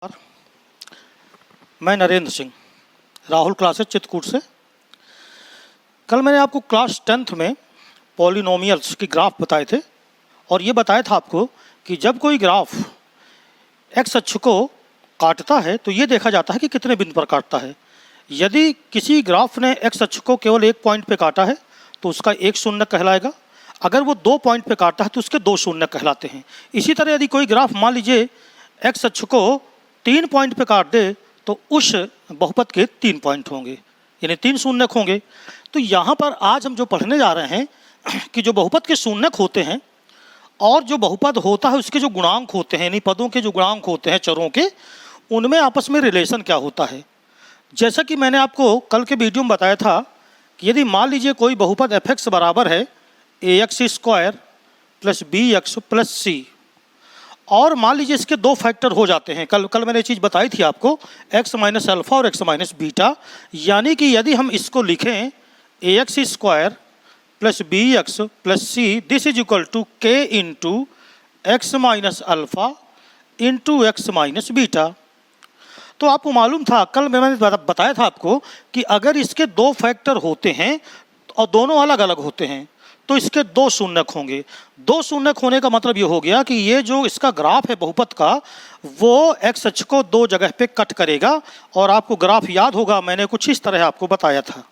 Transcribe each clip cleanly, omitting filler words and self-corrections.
मैं नरेंद्र सिंह, राहुल क्लासेस चित्रकूट से। कल मैंने आपको क्लास 10th में पॉलिनोमियल्स की ग्राफ बताए थे और ये बताया था आपको कि जब कोई ग्राफ एक्स अक्ष को काटता है तो ये देखा जाता है कि कितने बिंदु पर काटता है। यदि किसी ग्राफ ने एक्स अक्ष को केवल एक पॉइंट पे काटा है तो उसका एक शून्य कहलाएगा। अगर वो 2 पॉइंट पे काटता है तो उसके 2 शून्य कहलाते हैं। इसी तरह यदि कोई ग्राफ मान लीजिए एक्स अक्ष को 3 पॉइंट पे काट दे तो उस बहुपद के 3 पॉइंट होंगे, यानी 3 शून्यक होंगे। तो यहाँ पर आज हम जो पढ़ने जा रहे हैं कि जो बहुपद के शून्यक होते हैं और जो बहुपद होता है उसके जो गुणांक होते हैं, यानी पदों के जो गुणांक होते हैं चरों के, उनमें आपस में रिलेशन क्या होता है। जैसा कि मैंने आपको कल के वीडियो में बताया था कि यदि मान लीजिए कोई बहुपद एफ एक्स बराबर है ax² + bx + c, और मान लीजिए इसके 2 फैक्टर हो जाते हैं। कल मैंने ये चीज़ बताई थी आपको, x - अल्फ़ा और x - बीटा, यानी कि यदि हम इसको लिखें ax² + bx + c, this is equal to k into x - alpha into x - beta. तो आपको मालूम था, कल मैंने बताया था आपको कि अगर इसके 2 फैक्टर होते हैं और दोनों अलग अलग होते हैं तो इसके 2 शून्यक होंगे। 2 शून्यक होने का मतलब ये हो गया कि ये जो इसका ग्राफ है बहुपद का, वो एक्स अक्ष को 2 जगह पे कट करेगा। और आपको ग्राफ याद होगा, मैंने कुछ इस तरह आपको बताया था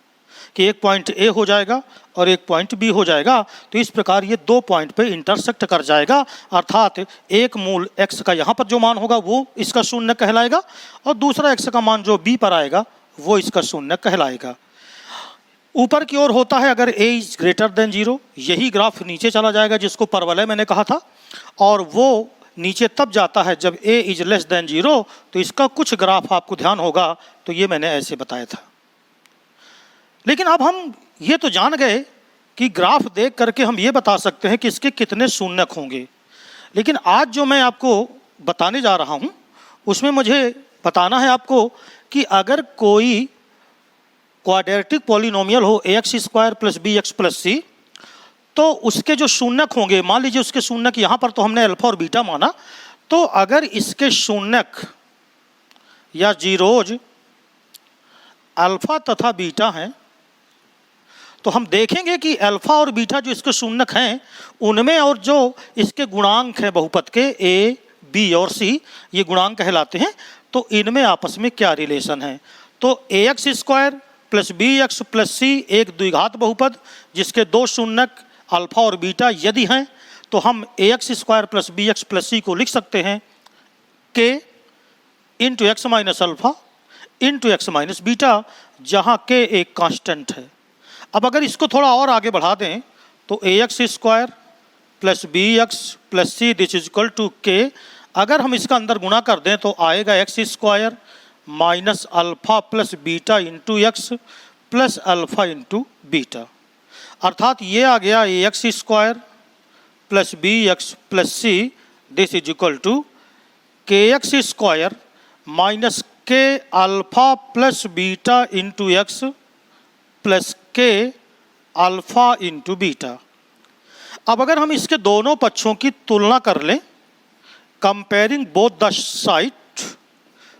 कि एक पॉइंट ए हो जाएगा और एक पॉइंट बी हो जाएगा। तो इस प्रकार ये 2 पॉइंट पे इंटरसेक्ट कर जाएगा, अर्थात एक मूल एक्स का यहाँ पर जो मान होगा वो इसका शून्य कहलाएगा और दूसरा एक्स का मान जो बी पर आएगा वो इसका शून्य कहलाएगा। ऊपर की ओर होता है अगर a इज ग्रेटर देन 0, यही ग्राफ नीचे चला जाएगा जिसको परवलय मैंने कहा था, और वो नीचे तब जाता है जब a इज लेस देन 0। तो इसका कुछ ग्राफ आपको ध्यान होगा, तो ये मैंने ऐसे बताया था। लेकिन अब हम ये तो जान गए कि ग्राफ देख करके हम ये बता सकते हैं कि इसके कितने शून्यक होंगे। लेकिन आज जो मैं आपको बताने जा रहा हूँ उसमें मुझे बताना है आपको कि अगर कोई क्वाड्रेटिक पॉलिनोमियल हो ax² + bx + c, तो उसके जो शून्यक होंगे, मान लीजिए उसके शून्यक यहाँ पर तो हमने अल्फा और बीटा माना, तो अगर इसके शून्यक या जीरोज अल्फा तथा बीटा हैं तो हम देखेंगे कि अल्फा और बीटा जो इसके शून्यक हैं उनमें और जो इसके गुणांक हैं बहुपद के a, b और c, ये गुणांक कहलाते हैं। तो इनमें आपस में क्या रिलेशन है। तो ax² + bx + c एक द्विघात बहुपद जिसके 2 शून्यक अल्फा और बीटा यदि हैं तो हम ax² + bx + c को लिख सकते हैं k into x - alpha into x - beta, जहाँ k एक कांस्टेंट है। अब अगर इसको थोड़ा और आगे बढ़ा दें तो ax² + bx + c this is equal to k। अगर हम इसका अंदर गुणा कर दें तो आएगा x² - alpha + beta into x + alpha into beta, अर्थात ये आ गया ax² + bx + c this is equal to kx² - k alpha + beta into x + k alpha into beta. अब अगर हम इसके दोनों पक्षों की तुलना कर लें, कंपेयरिंग बोथ द साइड,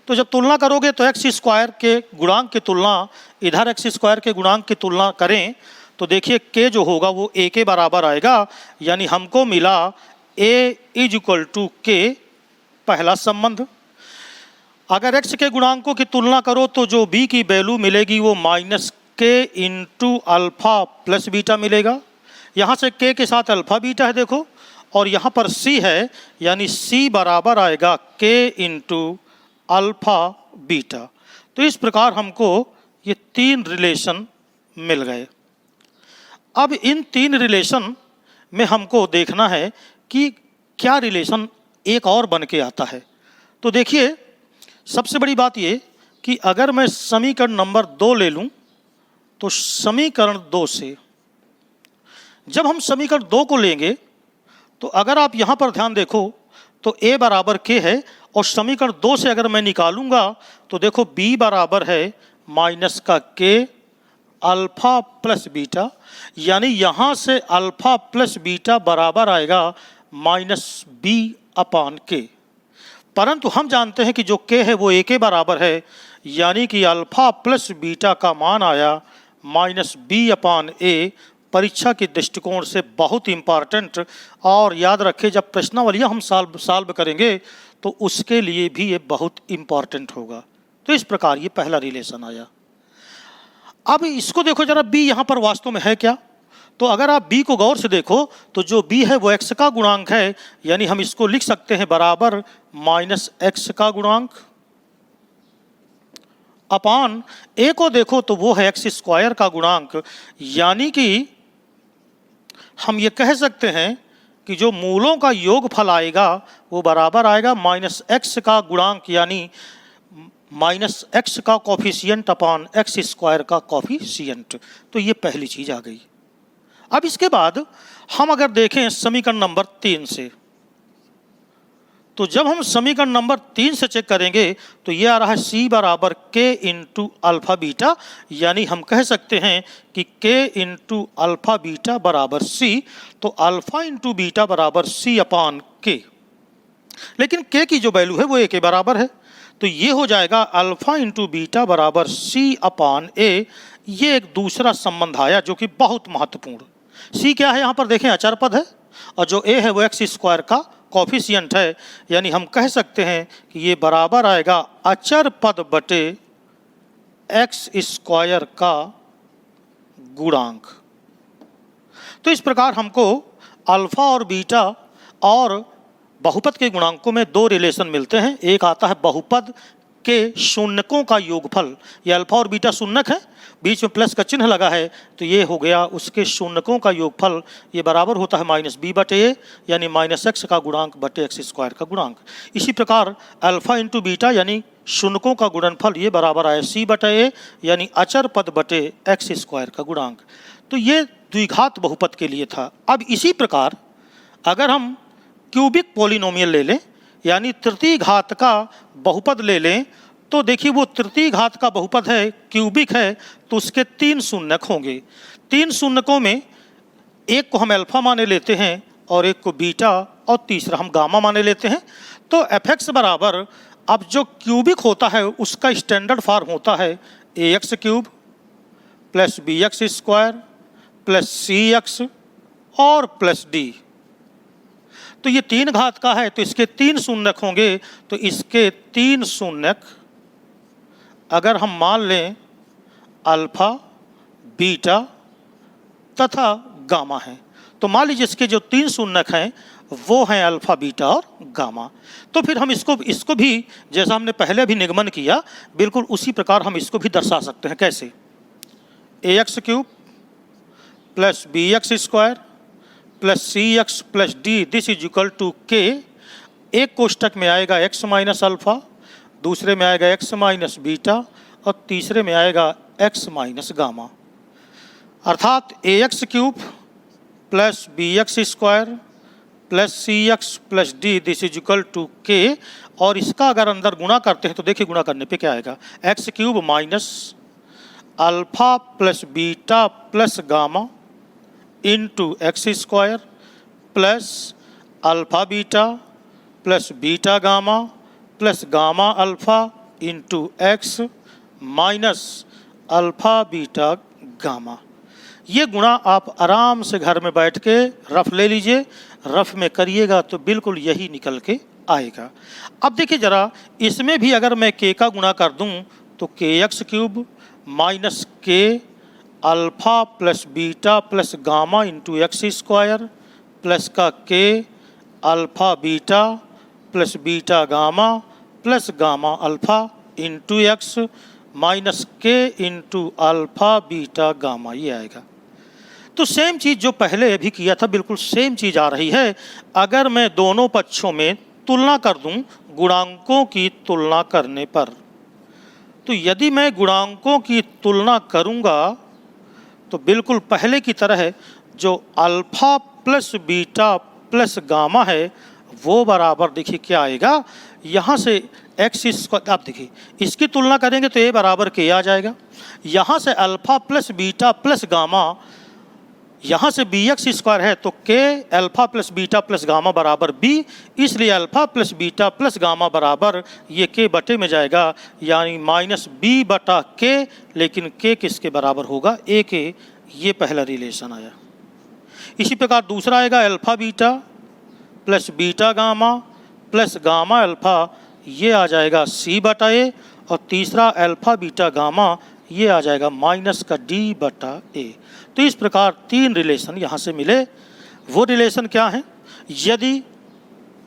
तो जब तुलना करोगे तो x² के गुणांक की तुलना इधर x² के गुणांक की तुलना करें तो देखिए k जो होगा वो a के बराबर आएगा, यानी हमको मिला a is equal to k, पहला संबंध। अगर x के गुणांकों की तुलना करो तो जो b की वैल्यू मिलेगी वो -k इंटू अल्फ़ा + बीटा मिलेगा। यहाँ से k के साथ अल्फ़ा बीटा है देखो, और यहाँ पर c है, यानी c बराबर आएगा k इंटू अल्फ़ा बीटा। तो इस प्रकार हमको ये 3 रिलेशन मिल गए। अब इन 3 रिलेशन में हमको देखना है कि क्या रिलेशन एक और बन के आता है। तो देखिए, सबसे बड़ी बात ये कि अगर मैं समीकरण नंबर 2 ले लूँ तो समीकरण 2 से जब हम समीकरण 2 को लेंगे तो अगर आप यहाँ पर ध्यान देखो तो a बराबर k है, और समीकरण 2 से अगर मैं निकालूंगा तो देखो b बराबर है -k अल्फ़ा + बीटा, यानी यहाँ से अल्फ़ा + बीटा बराबर आएगा -b/k। परंतु हम जानते हैं कि जो k है वो a के बराबर है, यानी कि अल्फा प्लस बीटा का मान आया -b/a। परीक्षा के दृष्टिकोण से बहुत इंपॉर्टेंट, और याद रखें जब प्रश्नावलियाँ हम सॉल्व करेंगे तो उसके लिए भी ये बहुत इंपॉर्टेंट होगा। तो इस प्रकार ये पहला रिलेशन आया। अब इसको देखो जरा, b यहाँ पर वास्तव में है क्या? तो अगर आप b को गौर से देखो तो जो b है वो x का गुणांक है, यानी हम इसको लिख सकते हैं बराबर -x का गुणांक अपान a को देखो तो वो है x² का गुणांक, यानी कि हम ये कह सकते हैं कि जो मूलों का योगफल आएगा वो बराबर आएगा -x का गुणांक, यानी -x का कॉफिशिएंट अपान x² का कॉफिशिएंट। तो ये पहली चीज आ गई। अब इसके बाद हम अगर देखें समीकरण नंबर 3 से, तो जब हम समीकरण नंबर 3 से चेक करेंगे तो ये आ रहा है c बराबर k इंटू अल्फा बीटा, यानी हम कह सकते हैं कि k इंटू अल्फा बीटा बराबर c। तो अल्फा इंटू बीटा बराबर c अपान k, लेकिन k की जो वैल्यू है वो a के बराबर है, तो ये हो जाएगा अल्फा इंटू बीटा बराबर c अपान a। ये एक दूसरा संबंध आया जो कि बहुत महत्वपूर्ण। c क्या है यहाँ पर देखें, अचर पद है, और जो a है वो x² का कॉफिशिएंट है, यानी हम कह सकते हैं कि ये बराबर आएगा अचर पद बटे x² का गुणांक। तो इस प्रकार हमको अल्फा और बीटा और बहुपद के गुणांकों में दो रिलेशन मिलते हैं। एक आता है बहुपद के शून्यकों का योगफल, ये अल्फा और बीटा शून्यक है, बीच में प्लस का चिन्ह लगा है, तो ये हो गया उसके शून्यकों का योगफल, ये बराबर होता है -b/a, यानी -x का गुणांक बटे x² का गुणांक। इसी प्रकार अल्फा इंटू बीटा यानी शून्यकों का गुणनफल, ये बराबर आया c/a, यानी अचर पद बटे x² का गुणांक। तो ये द्विघात बहुपद के लिए था। अब इसी प्रकार अगर हम क्यूबिक पॉलिनोमियल ले लें, यानी तृतीय घात का बहुपद ले लें, तो देखिए वो तृतीय घात का बहुपद है, क्यूबिक है, तो उसके 3 शून्यक होंगे। 3 शून्यकों में एक को हम अल्फा माने लेते हैं और एक को बीटा और तीसरा हम गामा माने लेते हैं। तो fx बराबर, अब जो क्यूबिक होता है उसका स्टैंडर्ड फॉर्म होता है ax³ plus bx² plus cx और प्लस d। तो ये 3 घात का है तो इसके 3 शून्यक होंगे, तो इसके 3 शून्यक अगर हम मान लें अल्फा, बीटा तथा गामा है, तो मान लीजिए इसके जो 3 शून्यक हैं वो हैं अल्फा, बीटा और गामा। तो फिर हम इसको भी जैसा हमने पहले भी निगमन किया, बिल्कुल उसी प्रकार हम इसको भी दर्शा सकते हैं। कैसे? ax³ plus bx² plus cx plus d, this is equal to k। एक कोष्टक में आएगा x माइनस अल्फा, दूसरे में आएगा x माइनस बीटा और तीसरे में आएगा x माइनस गामा। अर्थात ax³ plus bx² plus cx plus d, this is equal to k। और इसका अगर अंदर गुणा करते हैं तो देखिए गुणा करने पे क्या आएगा, x³ minus alpha plus beta plus gamma into x² plus alpha beta plus beta gamma plus gamma alpha into x minus alpha beta gamma. ये गुणा आप आराम से घर में बैठ के रफ ले लीजिए, रफ में करिएगा तो बिल्कुल यही निकल के आएगा। अब देखिए ज़रा, इसमें भी अगर मैं k का गुणा कर दूं तो kx³ minus k alpha plus beta plus gamma into x² plus का k alpha beta plus beta gamma plus gamma alpha into x minus k into alpha beta gamma, ये आएगा। तो सेम चीज़ जो पहले अभी किया था बिल्कुल सेम चीज़ आ रही है। अगर मैं दोनों पक्षों में तुलना कर दूं गुणांकों की तुलना करने पर, तो यदि मैं गुणांकों की तुलना करूंगा तो बिल्कुल पहले की तरह जो alpha plus beta plus gamma है वो बराबर, देखिए क्या आएगा, यहाँ से x², आप देखिए इसकी तुलना करेंगे तो a बराबर k आ जाएगा। यहाँ से alpha plus beta plus gamma यहाँ से बी एक्स स्क्वायर है तो के alpha plus beta plus gamma बराबर बी, इसलिए alpha plus beta plus gamma बराबर ये के बटे में जाएगा, यानी माइनस बी बटा के, लेकिन के किसके बराबर होगा, ए के। ये पहला रिलेशन आया। इसी प्रकार दूसरा आएगा alpha beta plus beta gamma plus gamma alpha, ये आ जाएगा सी बटा ए, और तीसरा अल्फा बीटा गामा, ये आ जाएगा माइनस का डी बटा ए। तो इस प्रकार तीन रिलेशन यहाँ से मिले। वो रिलेशन क्या है, यदि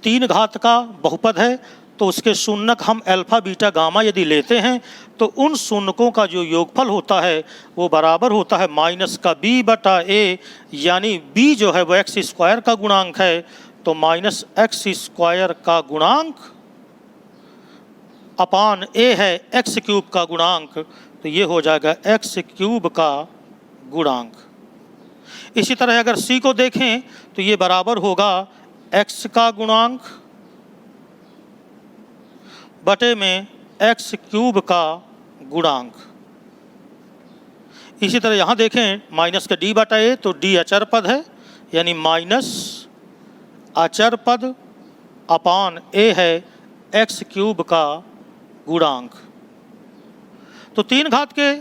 3 घात का बहुपद है तो उसके शून्यक हम अल्फा बीटा गामा यदि लेते हैं तो उन शून्यकों का जो योगफल होता है वो बराबर होता है माइनस का बी बटा ए, यानी बी जो है वो एक्स स्क्वायर का गुणांक है, तो माइनस एक्स स्क्वायर का गुणांक अपान ए है एक्स क्यूब का गुणांक, तो ये हो जाएगा एक्स क्यूब का गुणांक। इसी तरह अगर सी को देखें तो ये बराबर होगा एक्स का गुणांक बटे में एक्स क्यूब का गुणांक। इसी तरह यहाँ देखें माइनस का डी बटा ए, तो डी अचर पद है, यानी माइनस अचर पद अपान ए है एक्स क्यूब का गुणांक। तो 3 घात के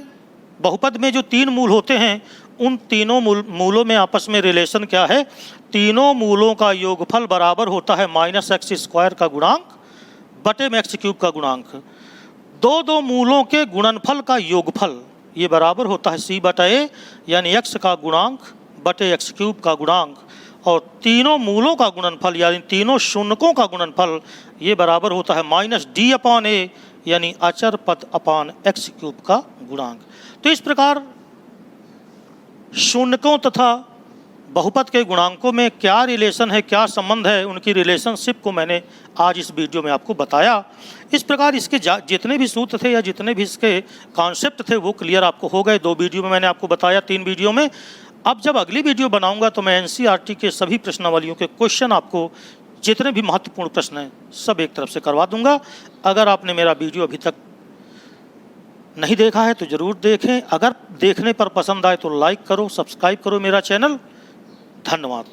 बहुपद में जो 3 मूल होते हैं उन तीनों मूलों में आपस में रिलेशन क्या है, तीनों मूलों का योगफल बराबर होता है माइनस एक्स स्क्वायर का गुणांक बटे में एक्स क्यूब का गुणांक। दो मूलों के गुणनफल का योगफल ये बराबर होता है सी बटा ए, यानी एक्स का गुणांक बटे एक्स क्यूब का गुणांक, और तीनों मूलों का गुणनफल यानी तीनों शून्यकों का गुणनफल ये बराबर होता है माइनस डी अपान ए, यानी अचर पद अपान एक्स क्यूब का गुणांक। तो इस प्रकार शून्यकों तथा बहुपद के गुणांकों में क्या रिलेशन है, क्या संबंध है, उनकी रिलेशनशिप को मैंने आज इस वीडियो में आपको बताया। इस प्रकार इसके जितने भी सूत्र थे या जितने भी इसके कॉन्सेप्ट थे वो क्लियर आपको हो गए। 2 वीडियो में मैंने आपको बताया, 3 वीडियो में। अब जब अगली वीडियो बनाऊंगा तो मैं एनसीईआरटी के सभी प्रश्नावलियों के क्वेश्चन आपको जितने भी महत्वपूर्ण प्रश्न हैं सब एक तरफ से करवा दूंगा। अगर आपने मेरा वीडियो अभी तक नहीं देखा है तो ज़रूर देखें। अगर देखने पर पसंद आए तो लाइक करो, सब्सक्राइब करो मेरा चैनल। धन्यवाद।